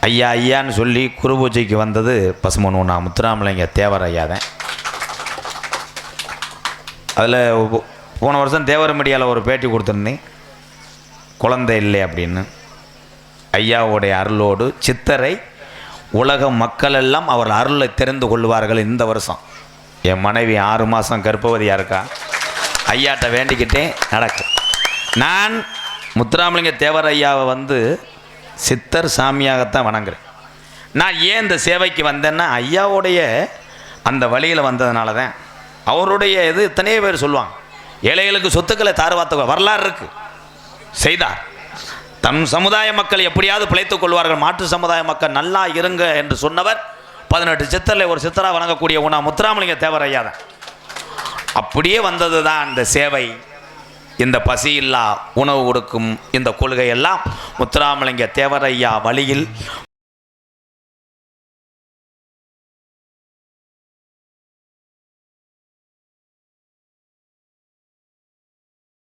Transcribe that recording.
ஐயா ஐயான்னு சொல்லி குரு பூஜைக்கு வந்தது பசுமனூனா முத்துராமலிங்க தேவர் ஐயா தான். அதில் போன வருஷம் தேவர் மீடியாவில் ஒரு பேட்டி கொடுத்துருந்தேன், குழந்தை இல்லை அப்படின்னு. ஐயாவுடைய அருளோடு சித்தரை உலக மக்கள் எல்லாம் அவர் அருளை தெரிந்து கொள்வார்கள். இந்த வருஷம் என் மனைவி 6 மாதம் கர்ப்பவதியாக இருக்கா. ஐயாட்ட வேண்டிக்கிட்டே நடக்கு. நான் முத்துராமலிங்க தேவர் ஐயாவை சித்தர் சாமியாகத்தான் வணங்குறேன். நான் ஏன் இந்த சேவைக்கு வந்தேன்னா ஐயாவுடைய அந்த வழியில் வந்ததுனால தான். அவருடைய இது இத்தனையே பேர் சொல்லுவாங்க, ஏழைகளுக்கு சொத்துக்களை தாறுவாத்த வரலாறு இருக்குது. செய்தார். தம் சமுதாய மக்கள் எப்படியாவது பிழைத்துக் கொள்வார்கள், மாற்று சமுதாய மக்கள் நல்லா இருங்க என்று சொன்னவர் 18 சித்தரில் ஒரு சித்தராக வணங்கக்கூடிய உணா முத்துராமலிங்க தேவர் ஐயா தான். அப்படியே வந்தது தான் இந்த சேவை. இந்த பசியில்லா உணவு கொடுக்கும் இந்த கொள்கையெல்லாம் முத்துராமலிங்க தேவர் ஐயா வழியில்